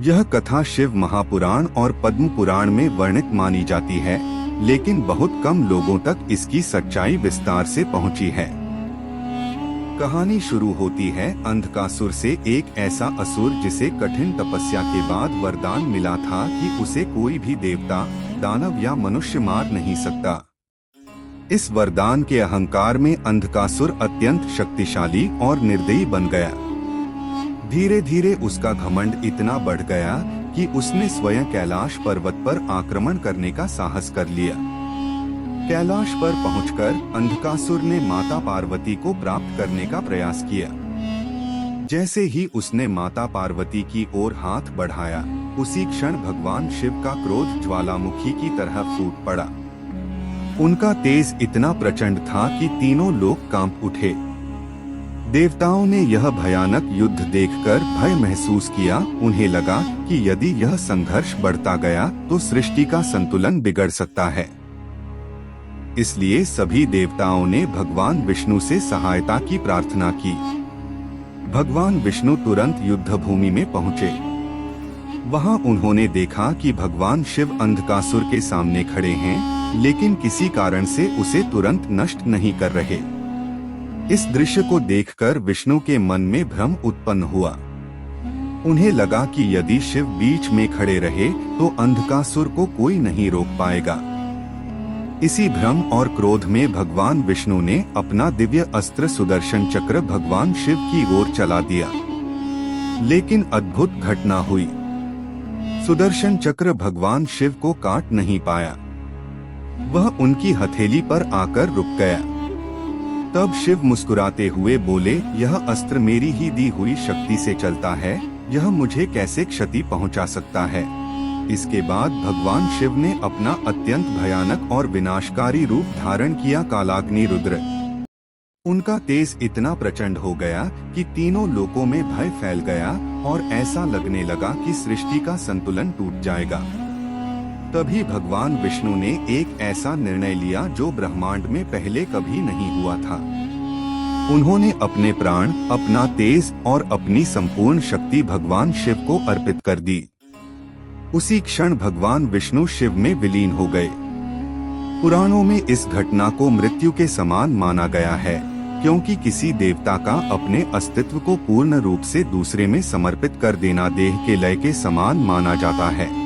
यह कथा शिव महापुराण और पद्म पुराण में वर्णित मानी जाती है, लेकिन बहुत कम लोगों तक इसकी सच्चाई विस्तार से पहुंची है। कहानी शुरू होती है अंधकासुर से, एक ऐसा असुर जिसे कठिन तपस्या के बाद वरदान मिला था कि उसे कोई भी देवता, दानव या मनुष्य मार नहीं सकता। इस वरदान के अहंकार में अंधकासुर अत्यंत शक्तिशाली और निर्दयी बन गया। धीरे धीरे उसका घमंड इतना बढ़ गया कि उसने स्वयं कैलाश पर्वत पर आक्रमण करने का साहस कर लिया। कैलाश पर पहुंचकर अंधकासुर ने माता पार्वती को प्राप्त करने का प्रयास किया। जैसे ही उसने माता पार्वती की ओर हाथ बढ़ाया, उसी क्षण भगवान शिव का क्रोध ज्वालामुखी की तरह फूट पड़ा। उनका तेज इतना प्रचंड था कि तीनों लोग कांप उठे। देवताओं ने यह भयानक युद्ध देखकर भय महसूस किया। उन्हें लगा कि यदि यह संघर्ष बढ़ता गया तो सृष्टि का संतुलन बिगड़ सकता है। इसलिए सभी देवताओं ने भगवान विष्णु से सहायता की प्रार्थना की। भगवान विष्णु तुरंत युद्ध भूमि में पहुंचे। वहां उन्होंने देखा कि भगवान शिव अंधकासुर के सामने खड़े हैं, लेकिन किसी कारण से उसे तुरंत नष्ट नहीं कर रहे। इस दृश्य को देखकर विष्णु के मन में भ्रम उत्पन्न हुआ। उन्हें लगा कि यदि शिव बीच में खड़े रहे तो अंधकासुर को कोई नहीं रोक पाएगा। इसी भ्रम और क्रोध में भगवान विष्णु ने अपना दिव्य अस्त्र सुदर्शन चक्र भगवान शिव की ओर चला दिया। लेकिन अद्भुत घटना हुई। सुदर्शन चक्र भगवान शिव को काट नहीं पाया। वह उनकी हथेली पर आकर रुक गया। तब शिव मुस्कुराते हुए बोले, यह अस्त्र मेरी ही दी हुई शक्ति से चलता है, यह मुझे कैसे क्षति पहुंचा सकता है। इसके बाद भगवान शिव ने अपना अत्यंत भयानक और विनाशकारी रूप धारण किया, कालाग्नि रुद्र। उनका तेज इतना प्रचंड हो गया कि तीनों लोकों में भय फैल गया और ऐसा लगने लगा कि सृष्टि का संतुलन टूट जाएगा। तभी भगवान विष्णु ने एक ऐसा निर्णय लिया जो ब्रह्मांड में पहले कभी नहीं हुआ था। उन्होंने अपने प्राण, अपना तेज और अपनी संपूर्ण शक्ति भगवान शिव को अर्पित कर दी। उसी क्षण भगवान विष्णु शिव में विलीन हो गए। पुराणों में इस घटना को मृत्यु के समान माना गया है, क्योंकि किसी देवता का अपने अस्तित्व को पूर्ण रूप से दूसरे में समर्पित कर देना देह के लय के समान माना जाता है।